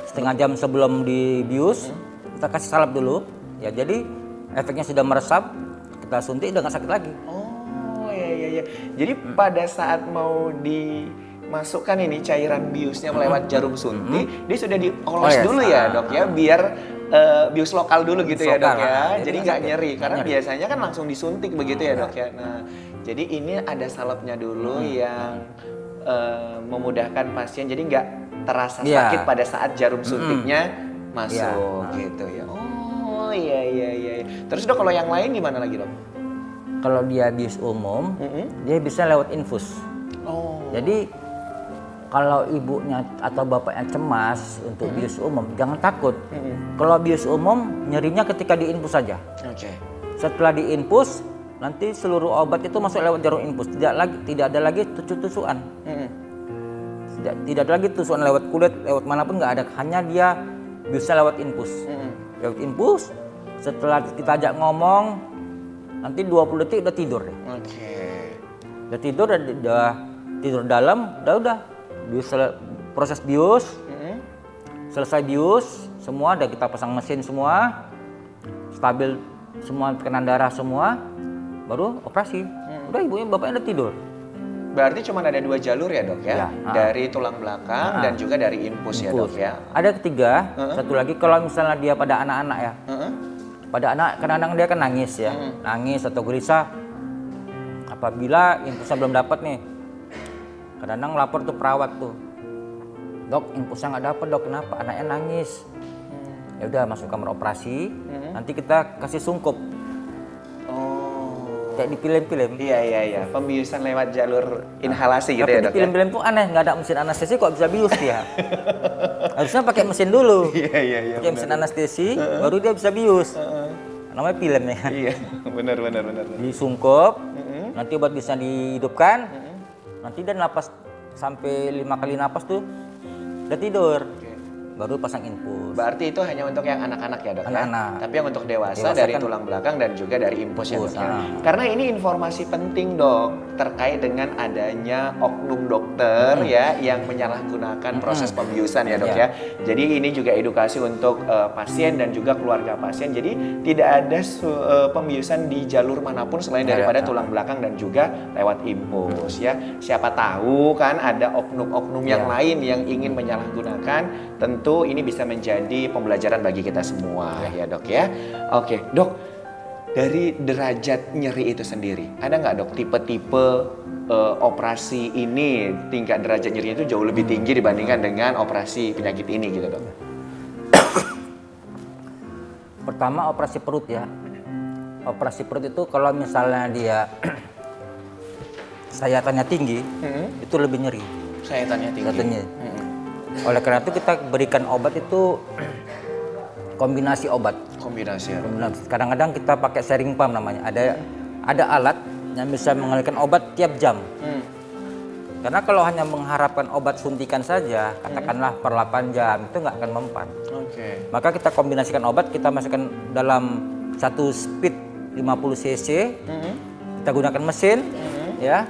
setengah jam sebelum dibius kita kasih salep dulu. Ya jadi efeknya sudah meresap, kita suntik udah nggak sakit lagi. Iya. Jadi pada saat mau dimasukkan ini cairan biusnya melewat jarum suntik, dia sudah dioles dulu ya dok ya, biar bius lokal dulu gitu ya dok ya. Jadi nggak nyeri, karena biasanya kan langsung disuntik begitu ya dok ya. Nah, jadi ini ada salepnya dulu yang memudahkan pasien, jadi nggak terasa sakit pada saat jarum suntiknya masuk gitu ya. Oh iya. Terus dok kalau yang lain gimana lagi dok? Kalau dia bius umum, dia bisa lewat infus. Jadi kalau ibunya atau bapaknya cemas untuk bius umum, jangan takut. Kalau bius umum, nyerinya ketika diinfus saja. Setelah diinfus, nanti seluruh obat itu masuk lewat jarum infus. Tidak ada lagi tusuk-tusukan. Tidak ada lagi tusukan lewat kulit, lewat manapun nggak ada. Hanya dia bisa lewat infus. Lewat infus, setelah kita ajak ngomong, nanti 20 detik udah tidur deh. Udah tidur, udah tidur dalam, udah bius, proses bius, selesai bius, semua udah kita pasang mesin semua. stabil semua, tekanan darah semua, baru operasi. Udah ibunya bapaknya udah tidur. Berarti cuma ada 2 jalur ya dok ya? Ya, Dari tulang belakang dan juga dari infus ya dok ya? Ada ketiga, satu lagi kalau misalnya dia pada anak-anak ya. Pada anak kadang-kadang dia kan nangis ya, nangis atau gelisah. Apabila infusnya belum dapat nih, kadang-kadang lapor tuh perawat tuh, dok infusnya nggak dapat dok, kenapa? Anaknya nangis. Ya udah masuk kamar operasi, nanti kita kasih sungkup. Kayak di film-film. Iya. Pembiusan lewat jalur inhalasi gitu Tapi ya di dok ya? film-film tuh aneh, nggak ada mesin anestesi kok bisa bius dia. Harusnya pakai mesin dulu. Iya. Pakai mesin anestesi, baru dia bisa bius. Namanya film ya. Iya, benar. Disungkup, nanti obat bisa dihidupkan, nanti dia napas sampai 5 kali napas tuh udah tidur. Baru pasang infus. Berarti itu hanya untuk yang anak-anak ya dok Anak-anak. ya? Tapi yang untuk dewasa Dewasa dari kan tulang belakang dan juga dari infus ya dok ya? Infus, Karena ini informasi penting dok terkait dengan adanya oknum dokter ya yang menyalahgunakan proses pembiusan ya dok ya. Jadi ini juga edukasi untuk pasien dan juga keluarga pasien. Jadi tidak ada pembiusan di jalur manapun selain daripada tulang belakang dan juga lewat infus ya. Siapa tahu kan ada oknum-oknum yang lain yang ingin menyalahgunakan. Tentu ini bisa menjadi pembelajaran bagi kita semua ya dok ya. Oke dok, dari derajat nyeri itu sendiri, ada nggak dok tipe-tipe operasi ini tingkat derajat nyerinya itu jauh lebih tinggi dibandingkan dengan operasi penyakit ini gitu dok? Pertama operasi perut ya. Operasi perut itu kalau misalnya dia sayatannya tinggi, itu lebih nyeri. Sayatannya tinggi. Sayatannya. Oleh karena itu kita berikan obat itu kombinasi obat. Kombinasi ya. Kadang-kadang kita pakai sharing pump namanya. Ada alat yang bisa mengalirkan obat tiap jam. Karena kalau hanya mengharapkan obat suntikan saja, katakanlah per 8 jam, itu nggak akan mempan. Maka kita kombinasikan obat, kita masukkan dalam satu speed 50 cc, kita gunakan mesin, ya.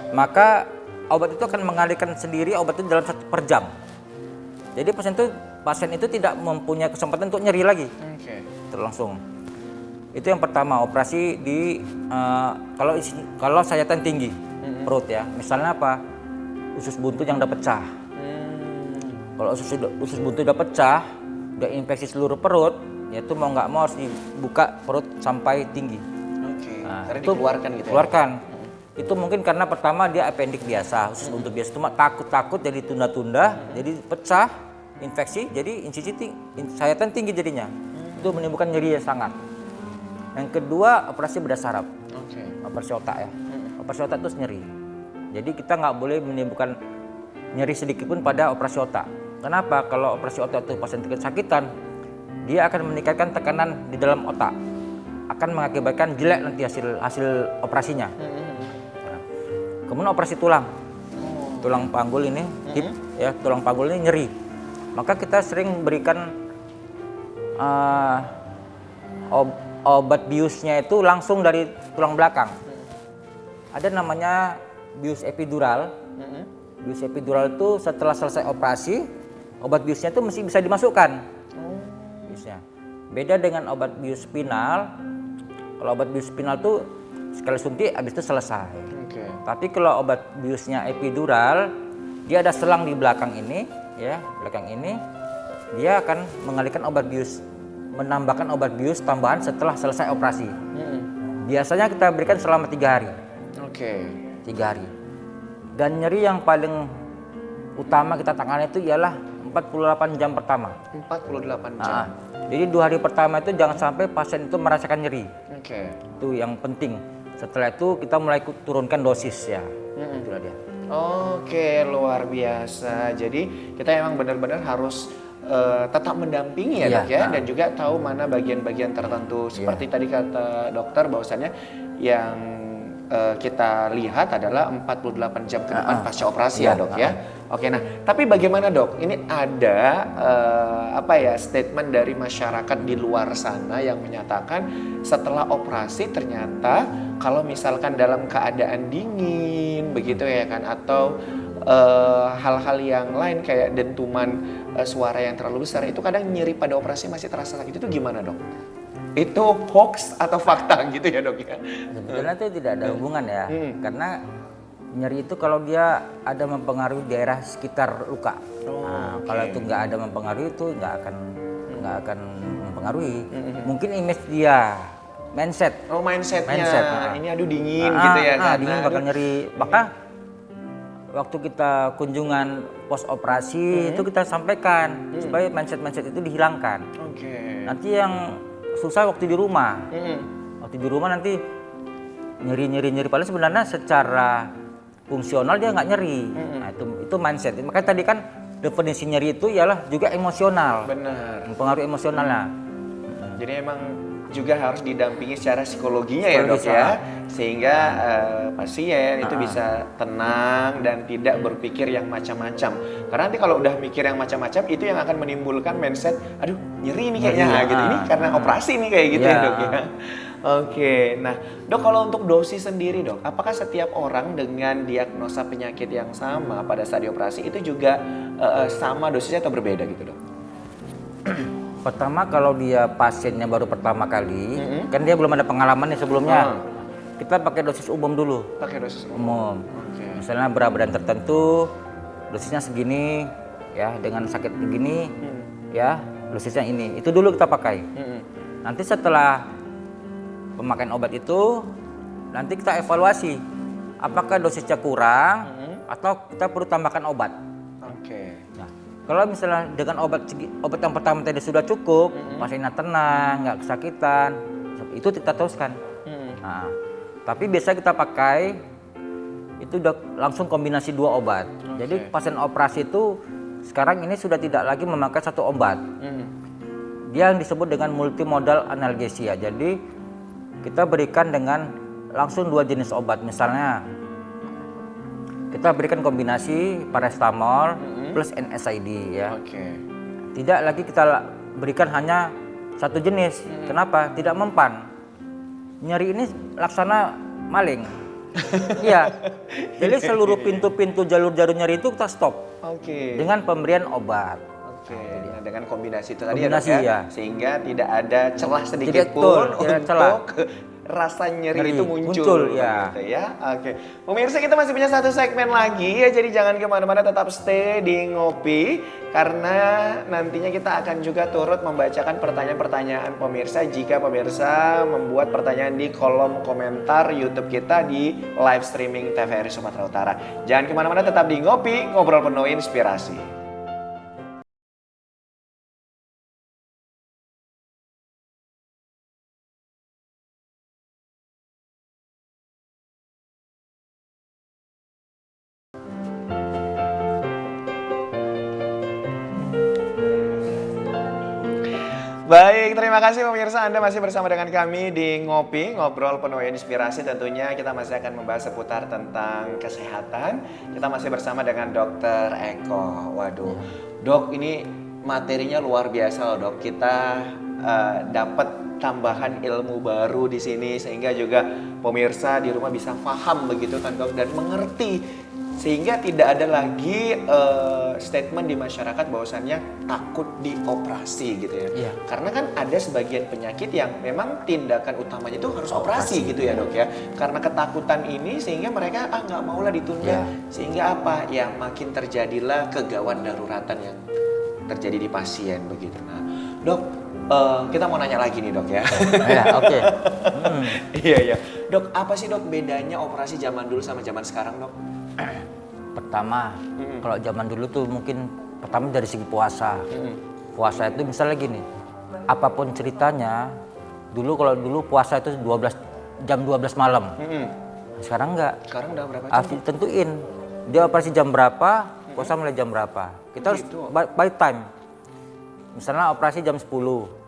Maka obat itu akan mengalirkan sendiri obat itu dalam 1 per jam. Jadi pasien itu tidak mempunyai kesempatan untuk nyeri lagi. Langsung. Itu yang pertama, operasi di kalau sayatan tinggi perut ya. Misalnya apa? Usus buntu yang udah pecah. Kalau usus buntu udah pecah, udah infeksi seluruh perut, ya itu mau nggak mau harus dibuka perut sampai tinggi. Karena dikeluarkan gitu ya? Keluarkan. Itu mungkin karena pertama dia appendix biasa, usus buntu biasa, cuma takut jadi tunda-tunda, jadi pecah, infeksi, jadi sayatan tinggi jadinya. Itu menimbulkan nyeri yang sangat. Yang kedua, operasi bedah saraf. Operasi otak ya. Operasi otak itu nyeri. Jadi kita nggak boleh menimbulkan nyeri sedikit pun pada operasi otak. Kenapa? Kalau operasi otak itu pasien kesakitan, dia akan meningkatkan tekanan di dalam otak, akan mengakibatkan jelek nanti hasil operasinya. Kemudian operasi tulang panggul ini, hip, ya tulang panggul ini nyeri. Maka kita sering berikan obat biusnya itu langsung dari tulang belakang. Ada namanya bius epidural. Bius epidural itu setelah selesai operasi, obat biusnya itu mesti bisa dimasukkan. Biusnya. Beda dengan obat bius spinal. Kalau obat bius spinal itu sekali suntik habis itu selesai. Tapi kalau obat biusnya epidural, dia ada selang di belakang ini, ya, belakang ini, dia akan mengalirkan obat bius, menambahkan obat bius tambahan setelah selesai operasi. Biasanya kita berikan selama 3 hari. 3 hari. Dan nyeri yang paling utama kita tangani itu ialah 48 jam pertama. 48 jam. Jadi 2 hari pertama itu jangan sampai pasien itu merasakan nyeri. Itu yang penting. Setelah itu kita mulai turunkan dosis ya. Itulah dia. Luar biasa. Jadi kita emang benar-benar harus tetap mendampingi ya dok ya. Dan juga tahu mana bagian-bagian tertentu. Seperti tadi kata dokter bahwasannya yang kita lihat adalah 48 jam ke depan pasca operasi ya dok ya. Nah tapi bagaimana dok? Ini ada statement dari masyarakat di luar sana yang menyatakan setelah operasi ternyata kalau misalkan dalam keadaan dingin begitu ya kan, atau hal-hal yang lain kayak dentuman suara yang terlalu besar, itu kadang nyeri pada operasi masih terasa sakit, itu gimana dok? Itu hoax atau fakta gitu ya dok ya? Sebetulnya itu tidak ada hubungan ya, karena nyeri itu kalau dia ada mempengaruhi daerah sekitar luka. Kalau itu nggak ada mempengaruhi itu nggak akan mempengaruhi. Mungkin image dia, mindset. Oh mindsetnya, Mindset, ini aduh dingin gitu ya kan? dingin bakal nyeri. Maka waktu kita kunjungan pos operasi itu kita sampaikan supaya mindset itu dihilangkan. Oke. Nanti yang susah waktu di rumah. Waktu di rumah nanti nyeri padahal sebenarnya secara fungsional dia nggak nyeri. Nah, itu mindset. Makanya tadi kan definisi nyeri itu ialah juga emosional. Benar. Mempengaruhi emosionalnya. Jadi emang juga harus didampingi secara psikologinya ya dok ya, sehingga pasien itu bisa tenang dan tidak berpikir yang macam-macam. Karena nanti kalau udah mikir yang macam-macam itu yang akan menimbulkan mindset, aduh nyeri nih kayaknya gitu. Ini karena operasi nih kayak gitu ya dok ya. Oke, nah dok kalau untuk dosis sendiri dok, apakah setiap orang dengan diagnosa penyakit yang sama pada saat dioperasi itu juga sama dosisnya atau berbeda gitu dok? Pertama kalau dia pasiennya baru pertama kali, kan dia belum ada pengalaman nih sebelumnya. Kita pakai dosis umum dulu. Pakai dosis Umum. Oke. Misalnya berat badan tertentu, dosisnya segini, ya dengan sakit begini, ya dosisnya ini. Itu dulu kita pakai. Nanti setelah pemakaian obat itu, nanti kita evaluasi apakah dosisnya kurang atau kita perlu tambahkan obat. Oke. Nah, kalau misalnya dengan obat yang pertama tadi sudah cukup, pasiennya tenang, nggak kesakitan, itu kita teruskan. Nah, tapi biasa kita pakai itu udah langsung kombinasi 2 obat. Jadi pasien operasi itu sekarang ini sudah tidak lagi memakai 1 obat. Dia yang disebut dengan multimodal analgesia. Jadi kita berikan dengan langsung 2 jenis obat. Misalnya kita berikan kombinasi paracetamol plus NSAID ya. Tidak lagi kita berikan hanya 1 jenis. Kenapa? Tidak mempan. Nyeri ini laksana maling. Iya. Jadi seluruh pintu-pintu jalur-jalur nyeri itu kita stop. Dengan pemberian obat. Nah, dengan kombinasi itu tadi Kombinasi, ya, dok, ya. Sehingga tidak ada celah sedikit Tidak, pun tidak untuk celah. rasa nyeri Nyeri, itu muncul ya. gitu ya. Pemirsa kita masih punya 1 segmen lagi ya, jadi jangan kemana-mana, tetap stay di Ngopi karena nantinya kita akan juga turut membacakan pertanyaan-pertanyaan pemirsa jika pemirsa membuat pertanyaan di kolom komentar YouTube kita di live streaming TVRI Sumatera Utara. Jangan kemana-mana, tetap di Ngopi, ngobrol penuh inspirasi. Baik, terima kasih pemirsa, Anda masih bersama dengan kami di Ngopi, ngobrol penuh inspirasi. Tentunya kita masih akan membahas seputar tentang kesehatan. Kita masih bersama dengan Dokter Eko. Waduh, dok ini materinya luar biasa loh dok. Kita dapat tambahan ilmu baru di sini sehingga juga pemirsa di rumah bisa paham begitu kan dok, dan mengerti. Sehingga tidak ada lagi statement di masyarakat bahwasannya takut dioperasi gitu ya. Iya. Karena kan ada sebagian penyakit yang memang tindakan utamanya itu harus operasi gitu ya dok ya. Karena ketakutan ini sehingga mereka nggak maulah ditunda. Sehingga apa? Ya makin terjadilah kegawat daruratan yang terjadi di pasien begitu. Nah dok, kita mau nanya lagi nih dok ya. Oke. Iya. Dok, apa sih dok bedanya operasi zaman dulu sama zaman sekarang dok? Pertama, kalau zaman dulu tuh mungkin pertama dari segi puasa. Puasa itu misalnya gini, apapun ceritanya, kalau dulu puasa itu jam 12 malam. Sekarang enggak. Sekarang udah berapa Harus jam? ditentuin. Dia operasi jam berapa, puasa mulai jam berapa. Kita harus by time. Misalnya operasi jam 10.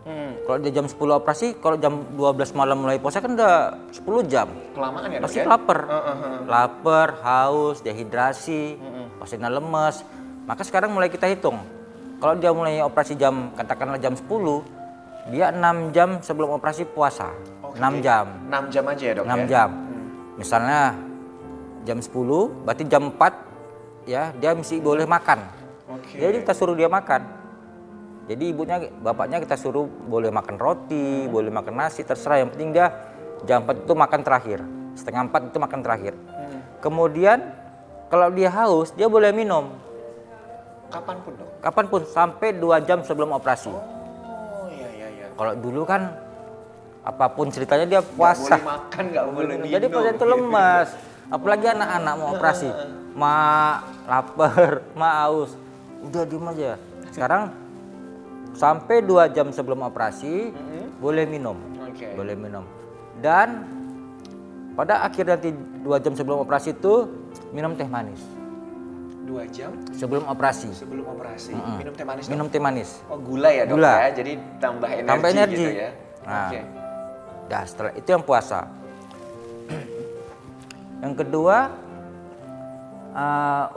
Kalau dia jam 10 operasi, kalau jam 12 malam mulai puasa kan udah 10 jam. Kelamaan ya dok Pasti ya? lapar. Lapar, haus, dehidrasi, pasiennya lemes. Maka sekarang mulai kita hitung. Kalau dia mulai operasi katakanlah jam 10, dia 6 jam sebelum operasi puasa. 6 jam. 6 jam aja ya dok 6 jam. Misalnya jam 10, berarti jam 4 ya dia mesti boleh makan. Jadi kita suruh dia makan. Jadi bapaknya kita suruh boleh makan roti, boleh makan nasi, terserah. Yang penting dia jam 4 itu makan terakhir, setengah 4 itu makan terakhir. Kemudian kalau dia haus, dia boleh minum. Kapanpun dok? Kapanpun, sampai 2 jam sebelum operasi. Oh iya. Kalau dulu kan apapun ceritanya dia puasa. Nggak boleh makan, nggak boleh minum. Jadi pasien itu lemas. Apalagi anak-anak mau operasi. Ma lapar, ma haus. Udah diem aja. Sekarang sampai 2 jam sebelum operasi boleh minum. Oke. Boleh minum. Dan pada akhir nanti 2 jam sebelum operasi itu minum teh manis. 2 jam Sebelum operasi. sebelum operasi minum teh manis. Minum teh manis. Oh gula ya dok Gula. ya, jadi tambah energi, Tambah energi. gitu ya. Nah. Oke. Dah setelah itu yang puasa. Yang kedua,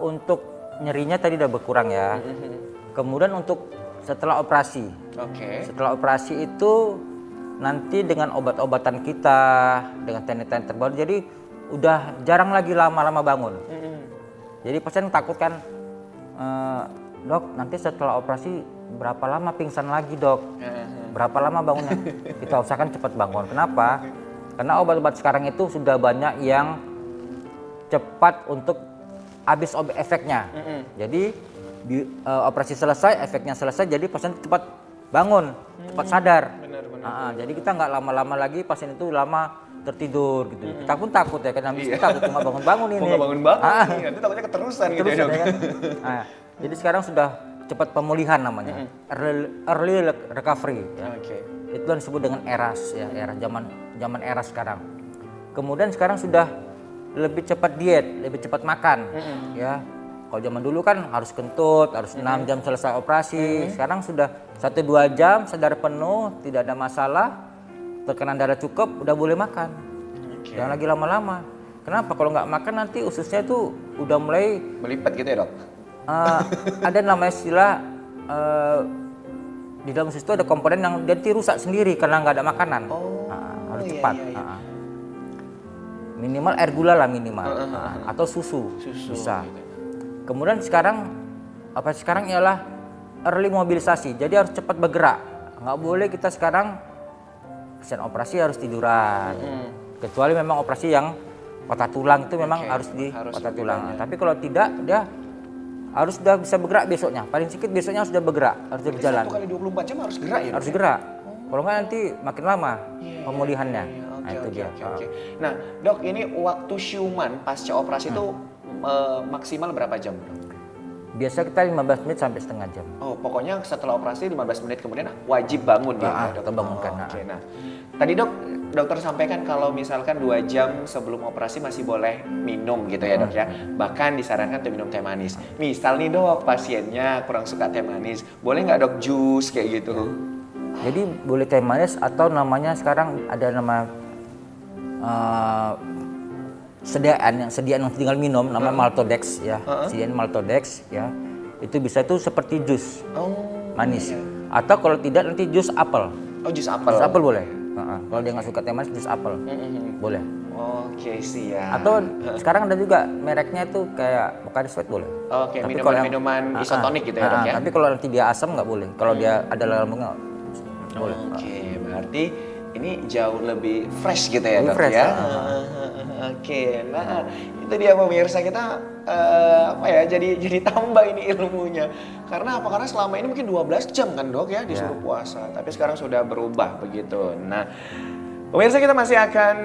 untuk nyerinya tadi udah berkurang ya. Kemudian untuk setelah operasi. Oke. Setelah operasi itu nanti dengan obat-obatan kita, dengan teknik-teknik terbaru, jadi udah jarang lagi lama-lama bangun. Jadi pasien takut kan, dok nanti setelah operasi berapa lama pingsan lagi dok? Berapa lama bangunnya? Kita usahakan cepat bangun. Kenapa? Karena obat-obat sekarang itu sudah banyak yang cepat untuk habis efeknya. Jadi operasi selesai, efeknya selesai, jadi pasien cepat bangun, cepat sadar. Jadi kita nggak lama-lama lagi pasien itu lama tertidur gitu. Kita pun takut ya, karena habis takut cuma bangun-bangun ini. Mau bangun-bangun nih, nanti takutnya keterusan gitu ya dok. Ya kan? Jadi sekarang sudah cepat pemulihan namanya, early recovery. Ya. Oke. Itu yang disebut dengan ERAS ya, era zaman ERAS sekarang. Kemudian sekarang sudah lebih cepat diet, lebih cepat makan, ya. Kalau zaman dulu kan harus kentut, harus 6 jam selesai operasi. Sekarang sudah 1-2 jam sadar penuh, tidak ada masalah, tekanan darah cukup, udah boleh makan. Jangan lagi lama-lama. Kenapa? Kalau nggak makan nanti ususnya tuh udah mulai Melipat gitu ya dok? ada namanya istilah di dalam usus itu ada komponen yang nanti rusak sendiri karena nggak ada makanan. Harus cepat. Minimal air gula lah minimal, atau susu bisa. Gitu. Kemudian sekarang ialah early mobilisasi, jadi harus cepat bergerak. Nggak boleh kita sekarang pasien operasi harus tiduran, kecuali memang operasi yang patah tulang itu memang harus di patah tulang. Tapi kalau tidak, dia harus sudah bisa bergerak besoknya. Paling sedikit besoknya harus sudah bergerak, harus sudah berjalan. 1 kali 24 jam harus gerak ya? Harus gerak. Kalau nggak nanti makin lama pemulihannya. Nah itu dia. Oke. Nah dok, ini waktu siuman pasca operasi itu maksimal berapa jam dok? Biasa kita 15 menit sampai setengah jam. Oh, pokoknya setelah operasi 15 menit kemudian wajib bangun ya dok? Kita bangunkan. Oke, nah tadi dokter sampaikan kalau misalkan 2 jam sebelum operasi masih boleh minum gitu ya dok ya. Bahkan disarankan untuk minum teh manis. Misal nih dok, pasiennya kurang suka teh manis, boleh nggak dok jus kayak gitu? Jadi boleh teh manis atau namanya sekarang ada nama sediaan yang tinggal minum namanya Maltodex ya. Sediaan Maltodex ya. Itu bisa tuh seperti jus manis. Atau kalau tidak nanti jus apel. Oh, jus apel. Jus apel boleh. Kalau dia nggak suka teh manis, jus apel boleh. Oke, siap. Atau sekarang ada juga mereknya itu kayak Pocari Sweat boleh. Oke, minuman isotonik gitu ya dok ya. Tapi kalau nanti dia asam nggak boleh. Kalau dia ada lambungnya boleh. Oke, berarti ini jauh lebih fresh gitu ya dok fresh, ya. Oke, nah itu dia pemirsa kita jadi tambah ini ilmunya. Karena apa? Karena selama ini mungkin 12 jam kan dok ya disuruh puasa, tapi sekarang sudah berubah begitu. Nah, pemirsa kita masih akan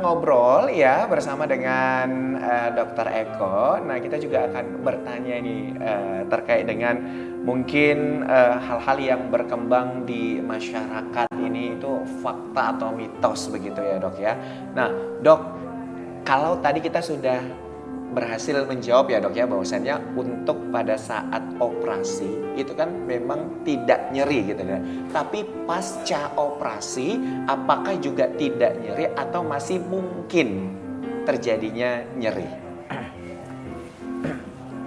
ngobrol ya bersama dengan Dr. Eko. Nah, kita juga akan bertanya nih terkait dengan mungkin hal-hal yang berkembang di masyarakat ini itu fakta atau mitos begitu ya dok ya. Nah dok, kalau tadi kita sudah berhasil menjawab ya dok ya bahwasannya untuk pada saat operasi itu kan memang tidak nyeri gitu kan. Tapi pasca operasi apakah juga tidak nyeri atau masih mungkin terjadinya nyeri?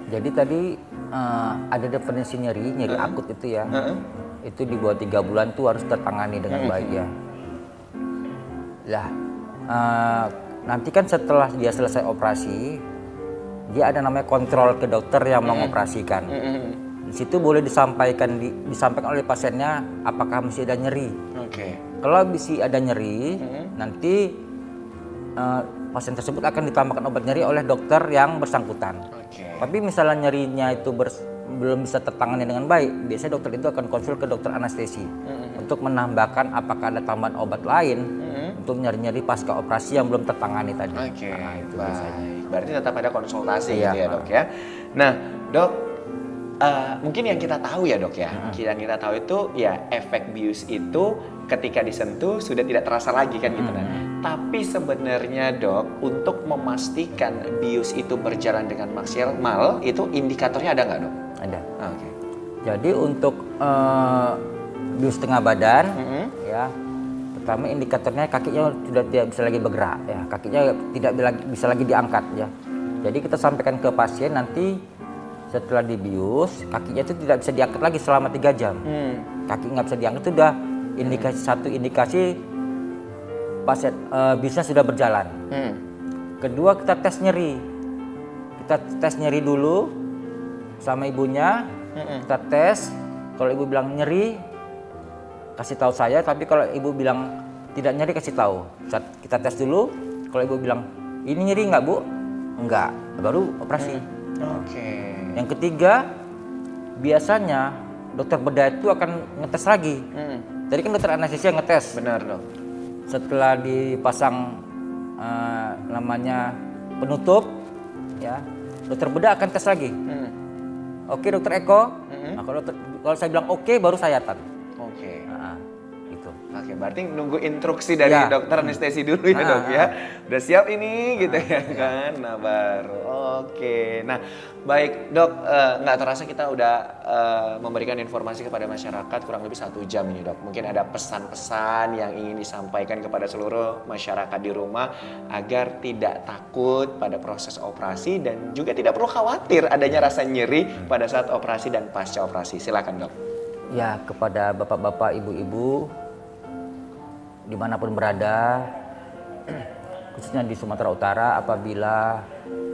Jadi tadi ada definisi nyeri akut itu ya. Itu di bawah 3 bulan tuh harus tertangani dengan baik ya. Lah, nanti kan setelah dia selesai operasi, dia ada namanya kontrol ke dokter yang mengoperasikan. Di situ boleh disampaikan oleh pasiennya apakah masih ada nyeri. Oke. Kalau masih ada nyeri, nanti pasien tersebut akan ditambahkan obat nyeri oleh dokter yang bersangkutan. Oke. Tapi misalnya nyerinya itu belum bisa tertangani dengan baik, biasanya dokter itu akan konsul ke dokter anestesi untuk menambahkan apakah ada tambahan obat lain untuk nyeri-nyeri pasca operasi yang belum tertangani tadi. Oke, Nah, itu baik. biasanya. Berarti tetap ada konsultasi Iya, gitu ya dok ya. Nah dok, mungkin yang kita tahu ya dok ya, yang kita tahu itu ya efek bius itu ketika disentuh sudah tidak terasa lagi kan gitu. Nah, tapi sebenarnya dok, untuk memastikan bius itu berjalan dengan maksimal, itu indikatornya ada nggak dok? Ada. Oke. Jadi untuk bius tengah badan, ya, pertama indikatornya kakinya sudah tidak bisa lagi bergerak, ya, kakinya tidak bisa lagi diangkat, ya. Jadi kita sampaikan ke pasien nanti setelah dibius, kakinya itu tidak bisa diangkat lagi selama 3 jam. Kaki nggak bisa diangkat itu udah indikasi pasien biusnya sudah berjalan. Kedua kita tes nyeri. Kita tes nyeri dulu sama ibunya. Kita tes, kalau ibu bilang nyeri kasih tahu saya, tapi kalau ibu bilang tidak nyeri kasih tahu. Kita tes dulu, kalau ibu bilang ini nyeri nggak bu? Enggak, baru operasi. Oke. Yang ketiga, biasanya dokter bedah itu akan ngetes lagi. Tadi kan dokter anestesi yang ngetes. Benar dok. Setelah dipasang namanya penutup, ya, dokter bedah akan tes lagi. Oke dokter Eko, nah, kalau saya bilang oke baru sayatan. Oke. Nah, gitu. Oke, berarti nunggu instruksi dari Ya. dokter anestesi dulu ya dok ya. Udah siap ini gitu ya kan. Nah baru. Oke. Nah baik dok, nggak terasa kita udah memberikan informasi kepada masyarakat kurang lebih 1 jam ini dok. Mungkin ada pesan-pesan yang ingin disampaikan kepada seluruh masyarakat di rumah agar tidak takut pada proses operasi dan juga tidak perlu khawatir adanya rasa nyeri pada saat operasi dan pasca operasi. Silakan dok. Ya, kepada bapak-bapak, ibu-ibu dimanapun berada, khususnya di Sumatera Utara, apabila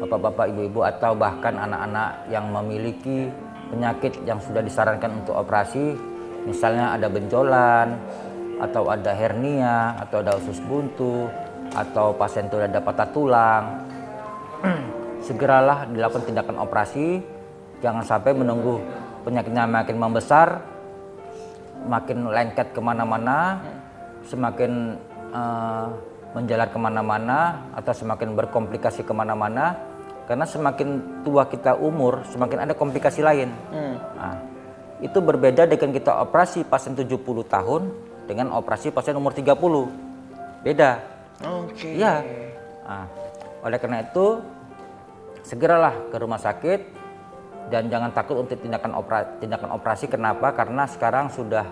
bapak-bapak, ibu-ibu atau bahkan anak-anak yang memiliki penyakit yang sudah disarankan untuk operasi, misalnya ada benjolan, atau ada hernia, atau ada usus buntu, atau pasien itu ada patah tulang, segeralah dilakukan tindakan operasi. Jangan sampai menunggu penyakitnya makin membesar, makin lengket kemana-mana, semakin menjalar kemana-mana, atau semakin berkomplikasi kemana-mana. Karena semakin tua kita umur, semakin ada komplikasi lain. Nah, itu berbeda dengan kita operasi pasien 70 tahun dengan operasi pasien umur 30. Beda. Oke. Iya. Nah, oleh karena itu, segeralah ke rumah sakit. Dan jangan takut untuk tindakan operasi. Kenapa? Karena sekarang sudah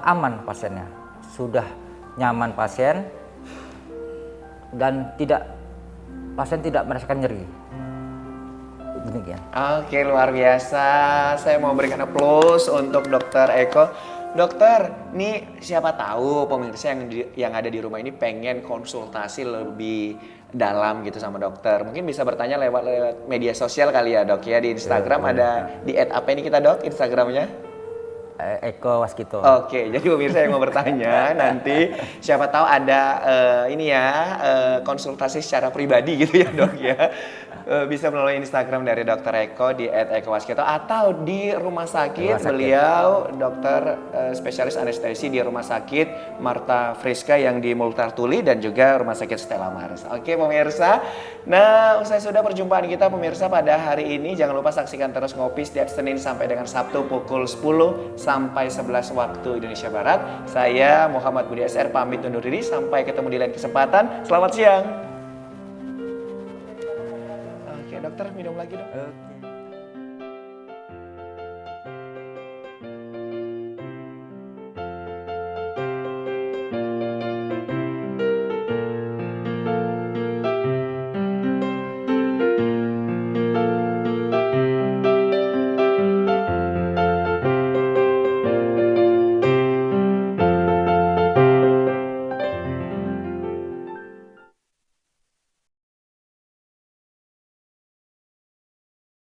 aman pasiennya, sudah nyaman pasien, dan pasien tidak merasakan nyeri. Demikian. Oke, luar biasa. Saya mau berikan aplaus untuk Dokter Eko. Dokter, nih siapa tahu pemirsa yang ada di rumah ini pengen konsultasi lebih dalam gitu sama dokter. Mungkin bisa bertanya lewat media sosial kali ya dok ya. Di Instagram ada di @ apa ini kita dok Instagramnya? Eko Waskito. Oke, jadi pemirsa yang mau bertanya nanti siapa tahu ada konsultasi secara pribadi gitu ya dok ya. Bisa melalui Instagram dari Dokter Eko di @ekowaskito atau di rumah sakit. Beliau dokter spesialis anestesi di Rumah Sakit Marta Friska yang di Multar Tuli dan juga Rumah Sakit Stella Maris. Oke pemirsa, nah usai sudah perjumpaan kita pemirsa pada hari ini, jangan lupa saksikan terus Ngopi setiap Senin sampai dengan Sabtu pukul 10 sampai 11 waktu Indonesia Barat. Saya Muhammad Budi SR pamit undur diri, sampai ketemu di lain kesempatan. Selamat siang. Oke dokter, minum lagi dok.